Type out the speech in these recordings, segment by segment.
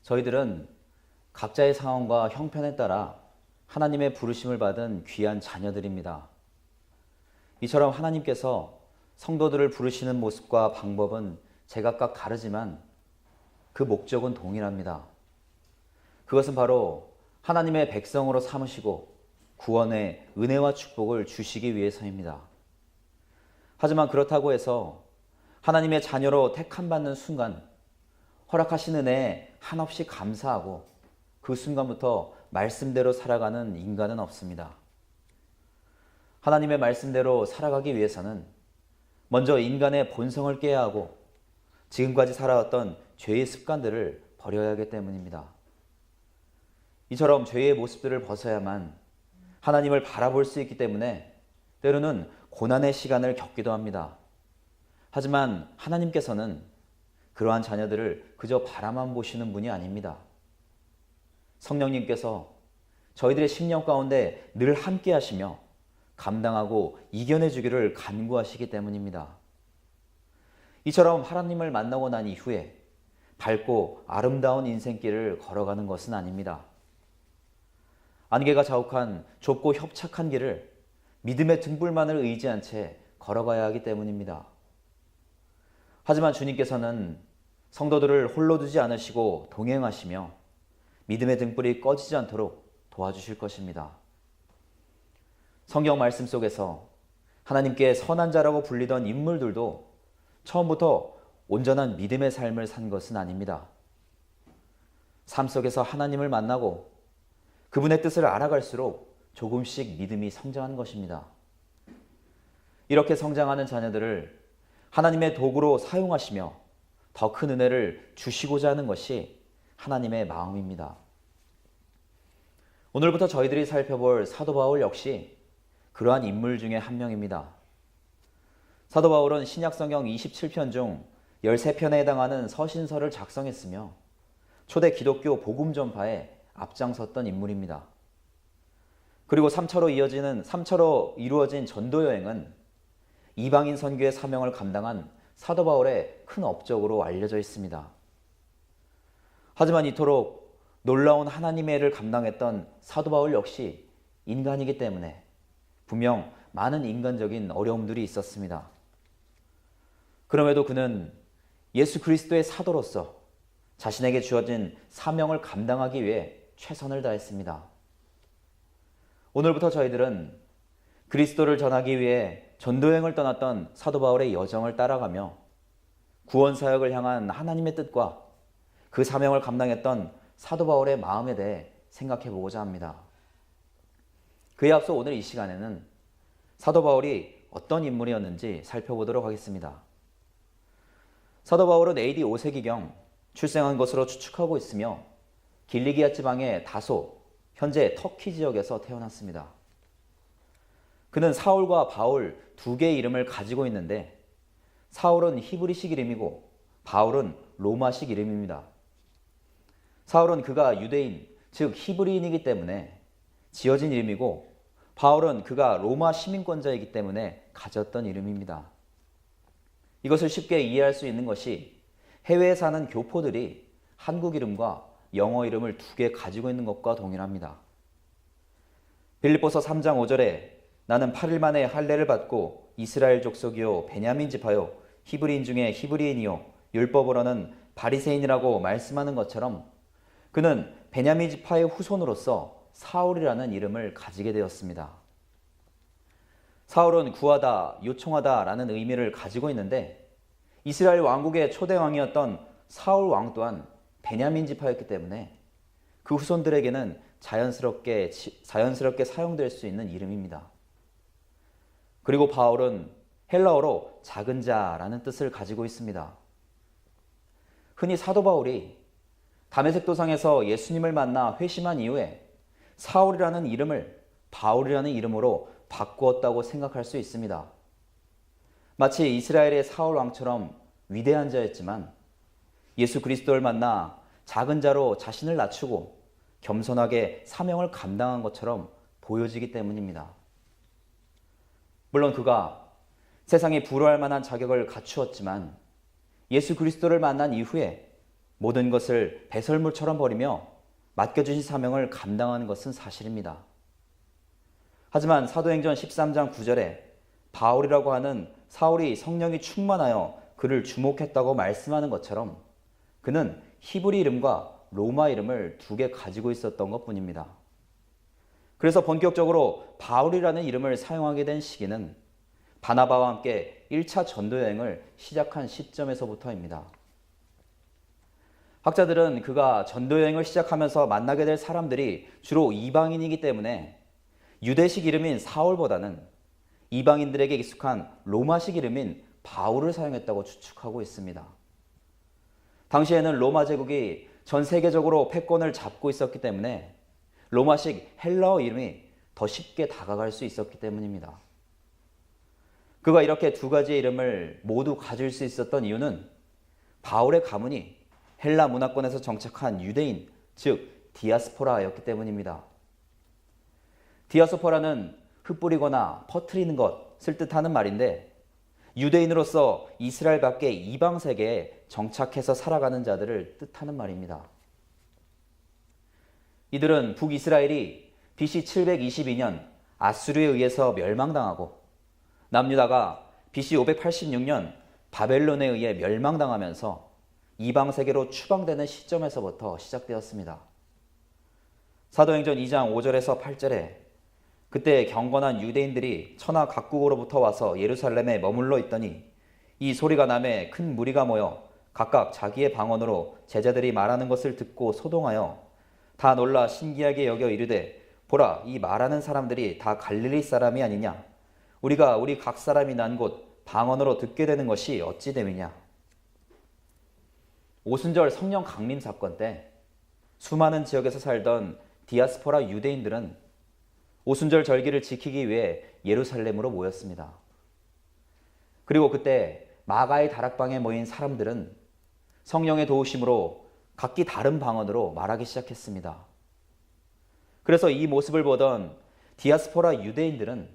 저희들은 각자의 상황과 형편에 따라 하나님의 부르심을 받은 귀한 자녀들입니다. 이처럼 하나님께서 성도들을 부르시는 모습과 방법은 제각각 다르지만 그 목적은 동일합니다. 그것은 바로 하나님의 백성으로 삼으시고 구원의 은혜와 축복을 주시기 위해서입니다. 하지만 그렇다고 해서 하나님의 자녀로 택함받는 순간 허락하신 은혜에 한없이 감사하고 그 순간부터 말씀대로 살아가는 인간은 없습니다. 하나님의 말씀대로 살아가기 위해서는 먼저 인간의 본성을 깨야 하고 지금까지 살아왔던 죄의 습관들을 버려야 하기 때문입니다. 이처럼 죄의 모습들을 벗어야만 하나님을 바라볼 수 있기 때문에 때로는 고난의 시간을 겪기도 합니다. 하지만 하나님께서는 그러한 자녀들을 그저 바라만 보시는 분이 아닙니다. 성령님께서 저희들의 심령 가운데 늘 함께 하시며 감당하고 이겨내 주기를 간구하시기 때문입니다. 이처럼 하나님을 만나고 난 이후에 밝고 아름다운 인생길을 걸어가는 것은 아닙니다. 안개가 자욱한 좁고 협착한 길을 믿음의 등불만을 의지한 채 걸어가야 하기 때문입니다. 하지만 주님께서는 성도들을 홀로 두지 않으시고 동행하시며 믿음의 등불이 꺼지지 않도록 도와주실 것입니다. 성경 말씀 속에서 하나님께 선한 자라고 불리던 인물들도 처음부터 온전한 믿음의 삶을 산 것은 아닙니다. 삶 속에서 하나님을 만나고 그분의 뜻을 알아갈수록 조금씩 믿음이 성장한 것입니다. 이렇게 성장하는 자녀들을 하나님의 도구로 사용하시며 더 큰 은혜를 주시고자 하는 것이 하나님의 마음입니다. 오늘부터 저희들이 살펴볼 사도 바울 역시 그러한 인물 중에 한 명입니다. 사도 바울은 신약성경 27편 중 13편에 해당하는 서신서를 작성했으며 초대 기독교 복음 전파에 앞장섰던 인물입니다. 그리고 3차로 이루어진 전도 여행은 이방인 선교의 사명을 감당한 사도 바울의 큰 업적으로 알려져 있습니다. 하지만 이토록 놀라운 하나님의 일을 감당했던 사도 바울 역시 인간이기 때문에 분명 많은 인간적인 어려움들이 있었습니다. 그럼에도 그는 예수 그리스도의 사도로서 자신에게 주어진 사명을 감당하기 위해 최선을 다했습니다. 오늘부터 저희들은 그리스도를 전하기 위해 전도여행을 떠났던 사도 바울의 여정을 따라가며 구원 사역을 향한 하나님의 뜻과 그 사명을 감당했던 사도 바울의 마음에 대해 생각해 보고자 합니다. 그에 앞서 오늘 이 시간에는 사도 바울이 어떤 인물이었는지 살펴보도록 하겠습니다. 사도 바울은 AD 5세기경 출생한 것으로 추측하고 있으며 길리기아 지방의 다소, 현재 터키 지역에서 태어났습니다. 그는 사울과 바울 두 개의 이름을 가지고 있는데 사울은 히브리식 이름이고 바울은 로마식 이름입니다. 사울은 그가 유대인, 즉 히브리인이기 때문에 지어진 이름이고 바울은 그가 로마 시민권자이기 때문에 가졌던 이름입니다. 이것을 쉽게 이해할 수 있는 것이 해외에 사는 교포들이 한국 이름과 영어 이름을 두 개 가지고 있는 것과 동일합니다. 빌립보서 3장 5절에 나는 8일 만에 할례를 받고 이스라엘 족속이요 베냐민 지파요 히브리인 중에 히브리인이요 율법으로는 바리새인이라고 말씀하는 것처럼 그는 베냐민 지파의 후손으로서 사울이라는 이름을 가지게 되었습니다. 사울은 구하다, 요청하다라는 의미를 가지고 있는데 이스라엘 왕국의 초대 왕이었던 사울 왕 또한 베냐민 지파였기 때문에 그 후손들에게는 자연스럽게 사용될 수 있는 이름입니다. 그리고 바울은 헬라어로 작은 자라는 뜻을 가지고 있습니다. 흔히 사도 바울이 다메섹 도상에서 예수님을 만나 회심한 이후에 사울이라는 이름을 바울이라는 이름으로 바꾸었다고 생각할 수 있습니다. 마치 이스라엘의 사울 왕처럼 위대한 자였지만 예수 그리스도를 만나 작은 자로 자신을 낮추고 겸손하게 사명을 감당한 것처럼 보여지기 때문입니다. 물론 그가 세상에 부러워할 만한 자격을 갖추었지만 예수 그리스도를 만난 이후에 모든 것을 배설물처럼 버리며 맡겨주신 사명을 감당하는 것은 사실입니다. 하지만 사도행전 13장 9절에 바울이라고 하는 사울이 성령이 충만하여 그를 주목했다고 말씀하는 것처럼 그는 히브리 이름과 로마 이름을 두 개 가지고 있었던 것뿐입니다. 그래서 본격적으로 바울이라는 이름을 사용하게 된 시기는 바나바와 함께 1차 전도 여행을 시작한 시점에서부터입니다. 학자들은 그가 전도 여행을 시작하면서 만나게 될 사람들이 주로 이방인이기 때문에 유대식 이름인 사울보다는 이방인들에게 익숙한 로마식 이름인 바울을 사용했다고 추측하고 있습니다. 당시에는 로마 제국이 전 세계적으로 패권을 잡고 있었기 때문에 로마식 헬라어 이름이 더 쉽게 다가갈 수 있었기 때문입니다. 그가 이렇게 두 가지의 이름을 모두 가질 수 있었던 이유는 바울의 가문이 헬라 문화권에서 정착한 유대인, 즉 디아스포라였기 때문입니다. 디아스포라는 흩뿌리거나 퍼뜨리는 것을 뜻하는 말인데 유대인으로서 이스라엘 밖의 이방 세계에 정착해서 살아가는 자들을 뜻하는 말입니다. 이들은 북이스라엘이 BC 722년 아수르에 의해서 멸망당하고 남유다가 BC 586년 바벨론에 의해 멸망당하면서 이방 세계로 추방되는 시점에서부터 시작되었습니다. 사도행전 2장 5절에서 8절에 그때 경건한 유대인들이 천하 각국으로부터 와서 예루살렘에 머물러 있더니 이 소리가 나매 큰 무리가 모여 각각 자기의 방언으로 제자들이 말하는 것을 듣고 소동하여 다 놀라 신기하게 여겨 이르되 보라 이 말하는 사람들이 다 갈릴리 사람이 아니냐 우리가 우리 각 사람이 난 곳 방언으로 듣게 되는 것이 어찌 됨이냐. 오순절 성령 강림 사건 때 수많은 지역에서 살던 디아스포라 유대인들은 오순절 절기를 지키기 위해 예루살렘으로 모였습니다. 그리고 그때 마가의 다락방에 모인 사람들은 성령의 도우심으로 각기 다른 방언으로 말하기 시작했습니다. 그래서 이 모습을 보던 디아스포라 유대인들은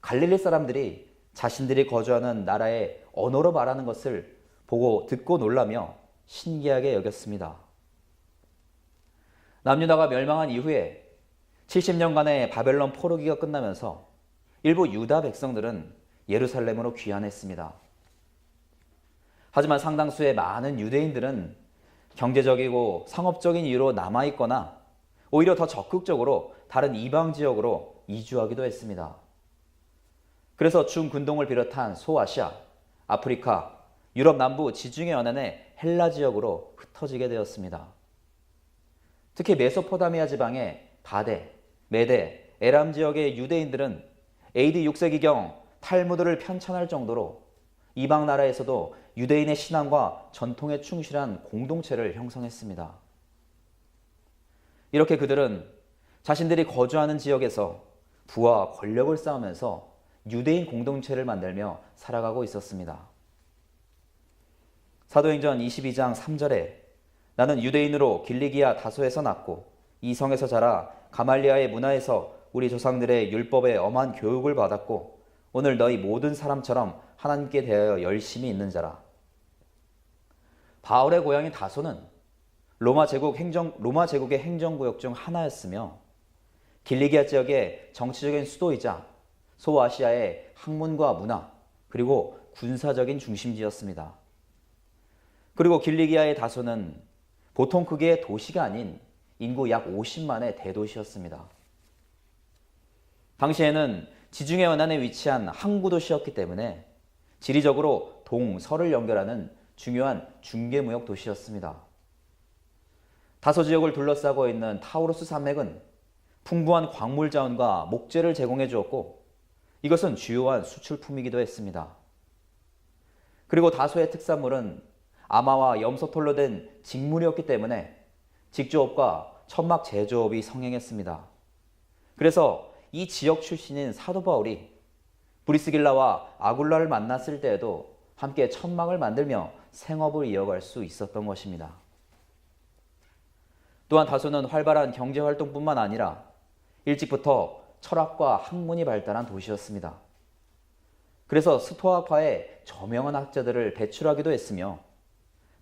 갈릴리 사람들이 자신들이 거주하는 나라의 언어로 말하는 것을 보고 듣고 놀라며 신기하게 여겼습니다. 남유다가 멸망한 이후에 70년간의 바벨론 포로기가 끝나면서 일부 유다 백성들은 예루살렘으로 귀환했습니다. 하지만 상당수의 많은 유대인들은 경제적이고 상업적인 이유로 남아있거나 오히려 더 적극적으로 다른 이방 지역으로 이주하기도 했습니다. 그래서 중근동을 비롯한 소아시아, 아프리카, 유럽 남부 지중해 연안의 헬라 지역으로 흩어지게 되었습니다. 특히 메소포타미아 지방의 바데, 메데, 에람 지역의 유대인들은 AD 6세기경 탈무드를 편찬할 정도로 이방 나라에서도 유대인의 신앙과 전통에 충실한 공동체를 형성했습니다. 이렇게 그들은 자신들이 거주하는 지역에서 부와 권력을 쌓으면서 유대인 공동체를 만들며 살아가고 있었습니다. 사도행전 22장 3절에 나는 유대인으로 길리기아 다소에서 났고 이 성에서 자라 가말리아의 문화에서 우리 조상들의 율법에 엄한 교육을 받았고 오늘 너희 모든 사람처럼 하나님께 대하여 열심히 있는 자라. 바울의 고향인 다소는 로마 제국의 행정구역 중 하나였으며 길리기아 지역의 정치적인 수도이자 소아시아의 학문과 문화 그리고 군사적인 중심지였습니다. 그리고 길리기아의 다소는 보통 크기의 도시가 아닌 인구 약 50만의 대도시였습니다. 당시에는 지중해 연안에 위치한 항구 도시였기 때문에 지리적으로 동서를 연결하는 중요한 중개무역 도시였습니다. 다소 지역을 둘러싸고 있는 타우루스 산맥은 풍부한 광물 자원과 목재를 제공해 주었고 이것은 주요한 수출품이기도 했습니다. 그리고 다소의 특산물은 아마와 염소털로 된 직물이었기 때문에 직조업과 천막 제조업이 성행했습니다. 그래서 이 지역 출신인 사도 바울이 브리스길라와 아굴라를 만났을 때에도 함께 천막을 만들며 생업을 이어갈 수 있었던 것입니다. 또한 다소는 활발한 경제활동뿐만 아니라 일찍부터 철학과 학문이 발달한 도시였습니다. 그래서 스토아파의 저명한 학자들을 배출하기도 했으며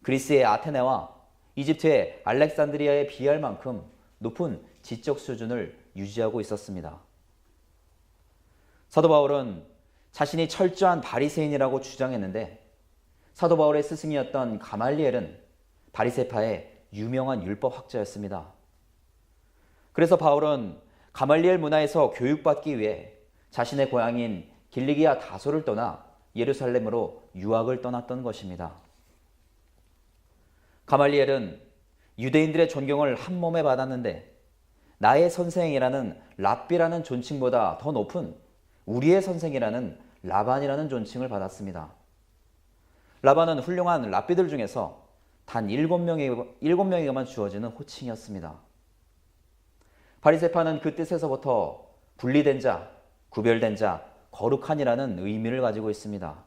그리스의 아테네와 이집트의 알렉산드리아에 비할 만큼 높은 지적 수준을 유지하고 있었습니다. 사도 바울은 자신이 철저한 바리새인이라고 주장했는데 사도 바울의 스승이었던 가말리엘은 바리새파의 유명한 율법학자였습니다. 그래서 바울은 가말리엘 문화에서 교육받기 위해 자신의 고향인 길리기아 다소를 떠나 예루살렘으로 유학을 떠났던 것입니다. 가말리엘은 유대인들의 존경을 한 몸에 받았는데 나의 선생이라는 랍비라는 존칭보다 더 높은 우리의 선생이라는 라반이라는 존칭을 받았습니다. 라반은 훌륭한 랍비들 중에서 단 7명에게만 주어지는 호칭이었습니다. 바리새파는 그 뜻에서부터 분리된 자, 구별된 자, 거룩한이라는 의미를 가지고 있습니다.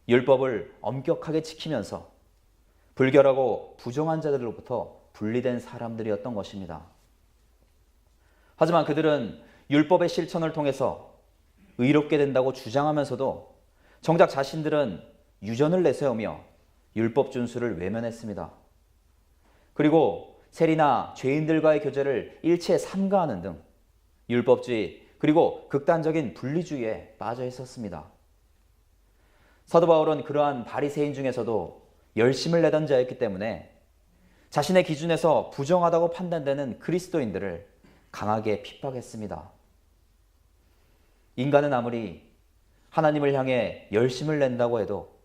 율법을 엄격하게 지키면서 불결하고 부정한 자들로부터 분리된 사람들이었던 것입니다. 하지만 그들은 율법의 실천을 통해서 의롭게 된다고 주장하면서도 정작 자신들은 유전을 내세우며 율법 준수를 외면했습니다. 그리고 세리나 죄인들과의 교제를 일체 삼가하는 등 율법주의 그리고 극단적인 분리주의에 빠져 있었습니다. 사도 바울은 그러한 바리새인 중에서도 열심을 내던 자였기 때문에 자신의 기준에서 부정하다고 판단되는 그리스도인들을 강하게 핍박했습니다. 인간은 아무리 하나님을 향해 열심을 낸다고 해도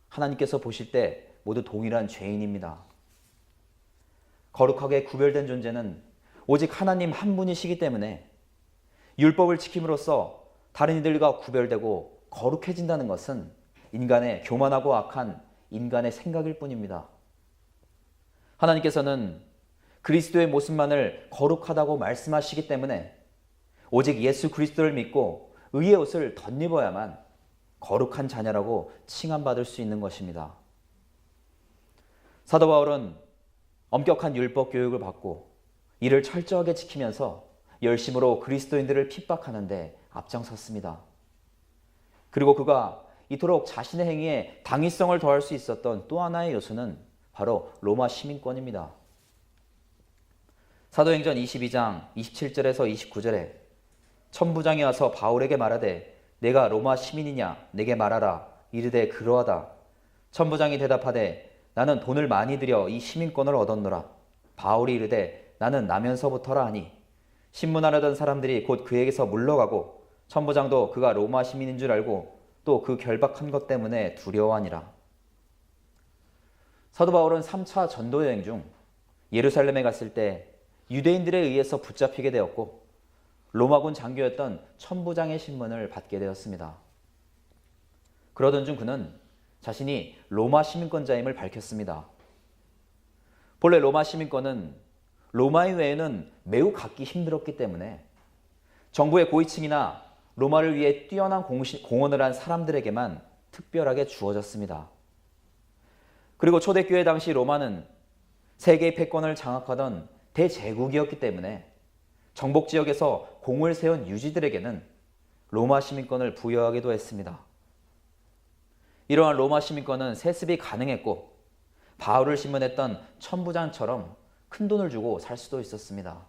하나님께서 보실 때 모두 동일한 죄인입니다. 거룩하게 구별된 존재는 오직 하나님 한 분이시기 때문에 율법을 지킴으로써 다른 이들과 구별되고 거룩해진다는 것은 인간의 교만하고 악한 인간의 생각일 뿐입니다. 하나님께서는 그리스도의 모습만을 거룩하다고 말씀하시기 때문에 오직 예수 그리스도를 믿고 의의 옷을 덧입어야만 거룩한 자녀라고 칭함받을 수 있는 것입니다. 사도 바울은 엄격한 율법 교육을 받고 이를 철저하게 지키면서 열심으로 그리스도인들을 핍박하는데 앞장섰습니다. 그리고 그가 이토록 자신의 행위에 당위성을 더할 수 있었던 또 하나의 요소는 바로 로마 시민권입니다. 사도행전 22장 27절에서 29절에 천부장이 와서 바울에게 말하되 내가 로마 시민이냐 내게 말하라. 이르되 그러하다. 천부장이 대답하되 나는 돈을 많이 들여 이 시민권을 얻었노라. 바울이 이르되 나는 나면서부터라 하니 신문하려던 사람들이 곧 그에게서 물러가고 천부장도 그가 로마 시민인 줄 알고 또 그 결박한 것 때문에 두려워하니라. 사도 바울은 3차 전도 여행 중 예루살렘에 갔을 때 유대인들에 의해서 붙잡히게 되었고 로마군 장교였던 천부장의 신문을 받게 되었습니다. 그러던 중 그는 자신이 로마 시민권자임을 밝혔습니다. 본래 로마 시민권은 로마인 외에는 매우 갖기 힘들었기 때문에 정부의 고위층이나 로마를 위해 뛰어난 공헌을 한 사람들에게만 특별하게 주어졌습니다. 그리고 초대교회 당시 로마는 세계의 패권을 장악하던 대제국이었기 때문에 정복 지역에서 공을 세운 유지들에게는 로마 시민권을 부여하기도 했습니다. 이러한 로마 시민권은 세습이 가능했고 바울을 신문했던 천부장처럼 큰 돈을 주고 살 수도 있었습니다.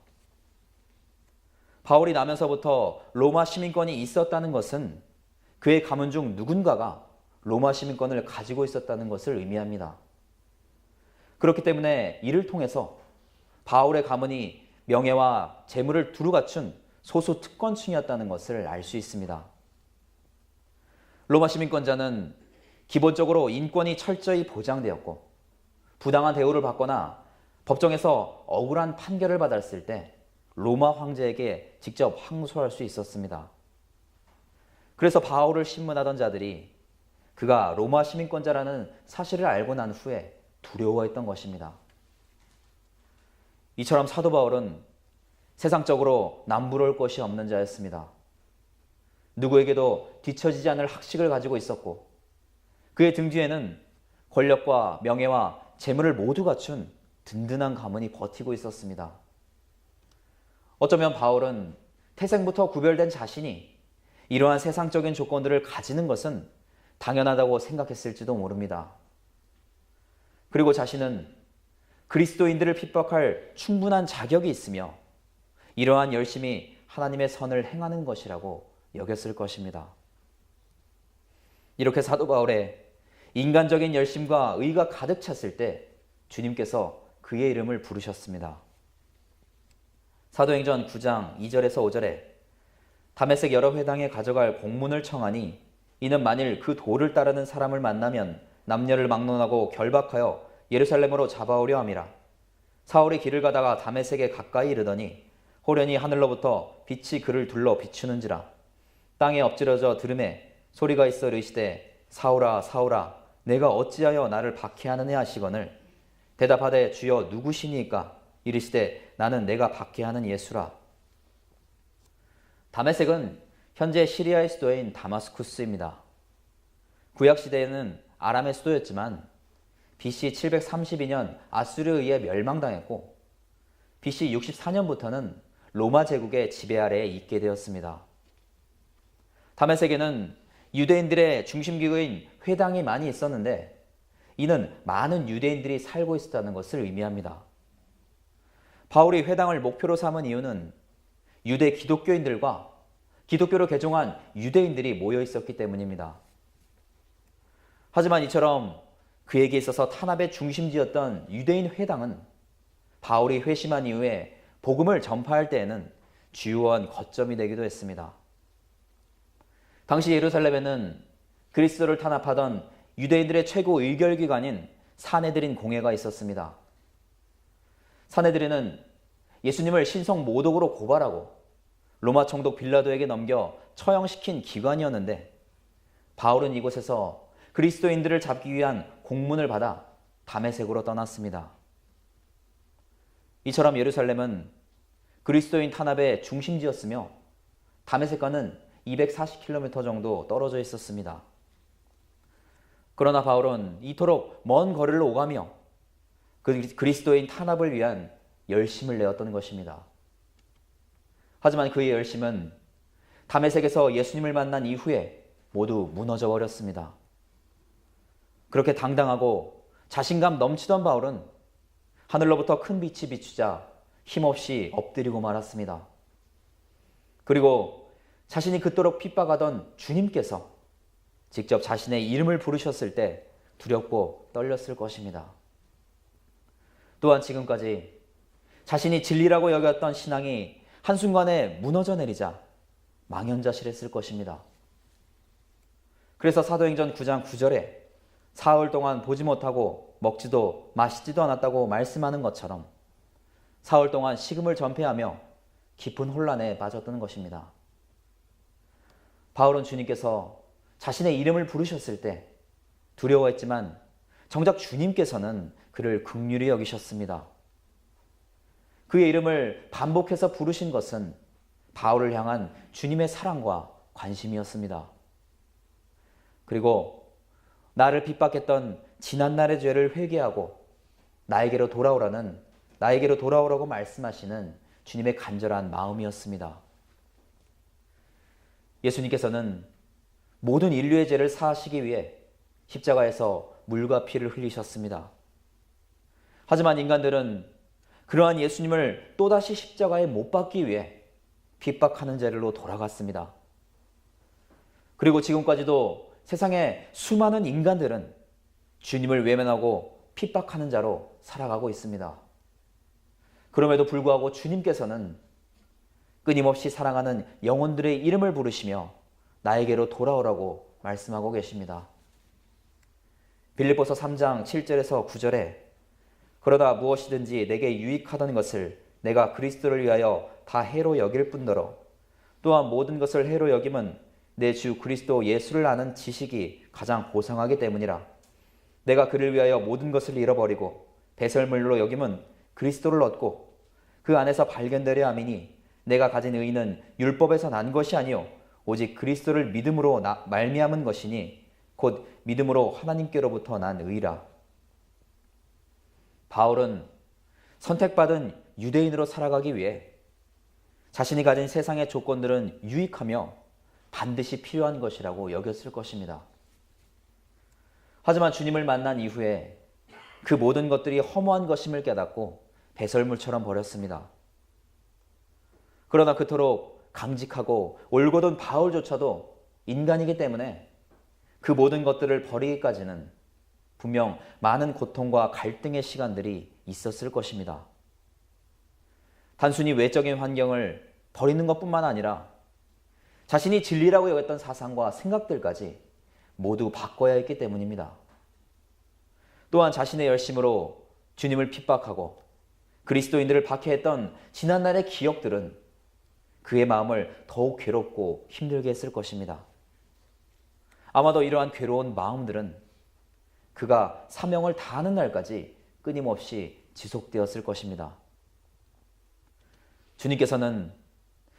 바울이 나면서부터 로마 시민권이 있었다는 것은 그의 가문 중 누군가가 로마 시민권을 가지고 있었다는 것을 의미합니다. 그렇기 때문에 이를 통해서 바울의 가문이 명예와 재물을 두루 갖춘 소수 특권층이었다는 것을 알 수 있습니다. 로마 시민권자는 기본적으로 인권이 철저히 보장되었고 부당한 대우를 받거나 법정에서 억울한 판결을 받았을 때 로마 황제에게 직접 항소할 수 있었습니다. 그래서 바울을 신문하던 자들이 그가 로마 시민권자라는 사실을 알고 난 후에 두려워했던 것입니다. 이처럼 사도 바울은 세상적으로 남부러울 것이 없는 자였습니다. 누구에게도 뒤처지지 않을 학식을 가지고 있었고 그의 등 뒤에는 권력과 명예와 재물을 모두 갖춘 든든한 가문이 버티고 있었습니다. 어쩌면 바울은 태생부터 구별된 자신이 이러한 세상적인 조건들을 가지는 것은 당연하다고 생각했을지도 모릅니다. 그리고 자신은 그리스도인들을 핍박할 충분한 자격이 있으며 이러한 열심이 하나님의 선을 행하는 것이라고 여겼을 것입니다. 이렇게 사도 바울의 인간적인 열심과 의가 가득 찼을 때 주님께서 그의 이름을 부르셨습니다. 사도행전 9장 2절에서 5절에 다메섹 여러 회당에 가져갈 공문을 청하니 이는 만일 그 도를 따르는 사람을 만나면 남녀를 막론하고 결박하여 예루살렘으로 잡아오려 함이라. 사울이 길을 가다가 다메섹에 가까이 이르더니 호련히 하늘로부터 빛이 그를 둘러 비추는지라. 땅에 엎드려져 들음에 소리가 있어 이르시되 사울아 사울아 내가 어찌하여 나를 박해하느냐 하시거늘 대답하되 주여 누구시니까 이르시되 나는 내가 박해하는 예수라. 다메섹은 현재 시리아의 수도인 다마스쿠스입니다. 구약시대에는 아람의 수도였지만 BC 732년 아수르에 의해 멸망당했고 BC 64년부터는 로마 제국의 지배 아래에 있게 되었습니다. 다메섹에는 유대인들의 중심기구인 회당이 많이 있었는데 이는 많은 유대인들이 살고 있었다는 것을 의미합니다. 바울이 회당을 목표로 삼은 이유는 유대 기독교인들과 기독교를 개종한 유대인들이 모여 있었기 때문입니다. 하지만 이처럼 그에게 있어서 탄압의 중심지였던 유대인 회당은 바울이 회심한 이후에 복음을 전파할 때에는 주요한 거점이 되기도 했습니다. 당시 예루살렘에는 그리스도를 탄압하던 유대인들의 최고 의결기관인 사내드린 공회가 있었습니다. 사내드린은 예수님을 신성 모독으로 고발하고 로마 총독 빌라도에게 넘겨 처형시킨 기관이었는데 바울은 이곳에서 그리스도인들을 잡기 위한 공문을 받아 다메섹으로 떠났습니다. 이처럼 예루살렘은 그리스도인 탄압의 중심지였으며 다메섹과는 240km 정도 떨어져 있었습니다. 그러나 바울은 이토록 먼 거리를 오가며 그리스도인 탄압을 위한 열심을 내었던 것입니다. 하지만 그의 열심은 다메섹에서 예수님을 만난 이후에 모두 무너져 버렸습니다. 그렇게 당당하고 자신감 넘치던 바울은 하늘로부터 큰 빛이 비추자 힘없이 엎드리고 말았습니다. 그리고 자신이 그토록 핍박하던 주님께서 직접 자신의 이름을 부르셨을 때 두렵고 떨렸을 것입니다. 또한 지금까지 자신이 진리라고 여겼던 신앙이 한순간에 무너져 내리자 망연자실했을 것입니다. 그래서 사도행전 9장 9절에 사흘 동안 보지 못하고 먹지도 마시지도 않았다고 말씀하는 것처럼 사흘 동안 식음을 전폐하며 깊은 혼란에 빠졌던 것입니다. 바울은 주님께서 자신의 이름을 부르셨을 때 두려워했지만 정작 주님께서는 그를 긍휼히 여기셨습니다. 그의 이름을 반복해서 부르신 것은 바울을 향한 주님의 사랑과 관심이었습니다. 그리고 나를 핍박했던 지난날의 죄를 회개하고 나에게로 돌아오라고 말씀하시는 주님의 간절한 마음이었습니다. 예수님께서는 모든 인류의 죄를 사하시기 위해 십자가에서 물과 피를 흘리셨습니다. 하지만 인간들은 그러한 예수님을 또다시 십자가에 못 박기 위해 핍박하는 자리로 돌아갔습니다. 그리고 지금까지도 세상의 수많은 인간들은 주님을 외면하고 핍박하는 자로 살아가고 있습니다. 그럼에도 불구하고 주님께서는 끊임없이 사랑하는 영혼들의 이름을 부르시며 나에게로 돌아오라고 말씀하고 계십니다. 빌립보서 3장 7절에서 9절에 그러다 무엇이든지 내게 유익하던 것을 내가 그리스도를 위하여 다 해로 여길 뿐더러 또한 모든 것을 해로 여김은 내 주 그리스도 예수를 아는 지식이 가장 고상하기 때문이라. 내가 그를 위하여 모든 것을 잃어버리고 배설물로 여김은 그리스도를 얻고 그 안에서 발견되려 함이니 내가 가진 의는 율법에서 난 것이 아니요 오직 그리스도를 믿음으로 말미암은 것이니 곧 믿음으로 하나님께로부터 난 의라. 바울은 선택받은 유대인으로 살아가기 위해 자신이 가진 세상의 조건들은 유익하며 반드시 필요한 것이라고 여겼을 것입니다. 하지만 주님을 만난 이후에 그 모든 것들이 허무한 것임을 깨닫고 배설물처럼 버렸습니다. 그러나 그토록 강직하고 올곧은 바울조차도 인간이기 때문에 그 모든 것들을 버리기까지는 분명 많은 고통과 갈등의 시간들이 있었을 것입니다. 단순히 외적인 환경을 버리는 것뿐만 아니라 자신이 진리라고 여겼던 사상과 생각들까지 모두 바꿔야 했기 때문입니다. 또한 자신의 열심으로 주님을 핍박하고 그리스도인들을 박해했던 지난날의 기억들은 그의 마음을 더욱 괴롭고 힘들게 했을 것입니다. 아마도 이러한 괴로운 마음들은 그가 사명을 다하는 날까지 끊임없이 지속되었을 것입니다. 주님께서는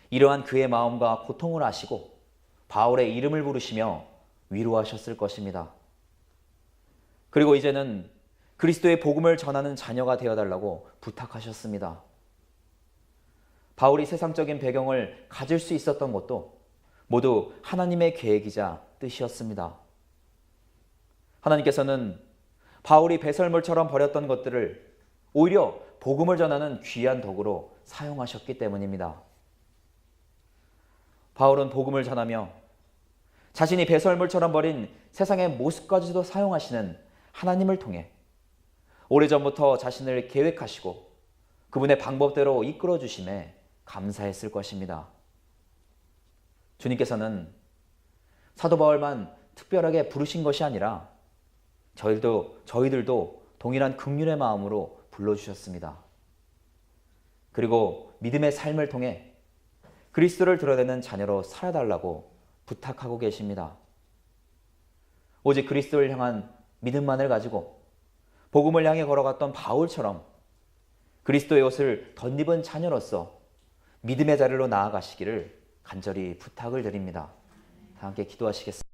이러한 그의 마음과 고통을 아시고 바울의 이름을 부르시며 위로하셨을 것입니다. 그리고 이제는 그리스도의 복음을 전하는 자녀가 되어달라고 부탁하셨습니다. 바울이 세상적인 배경을 가질 수 있었던 것도 모두 하나님의 계획이자 뜻이었습니다. 하나님께서는 바울이 배설물처럼 버렸던 것들을 오히려 복음을 전하는 귀한 도구로 사용하셨기 때문입니다. 바울은 복음을 전하며 자신이 배설물처럼 버린 세상의 모습까지도 사용하시는 하나님을 통해 오래전부터 자신을 계획하시고 그분의 방법대로 이끌어 주심에 감사했을 것입니다. 주님께서는 사도 바울만 특별하게 부르신 것이 아니라 저희들도 동일한 긍휼의 마음으로 불러주셨습니다. 그리고 믿음의 삶을 통해 그리스도를 드러내는 자녀로 살아달라고 부탁하고 계십니다. 오직 그리스도를 향한 믿음만을 가지고 복음을 향해 걸어갔던 바울처럼 그리스도의 옷을 덧입은 자녀로서 믿음의 자리로 나아가시기를 간절히 부탁을 드립니다. 다 함께 기도하시겠습니다.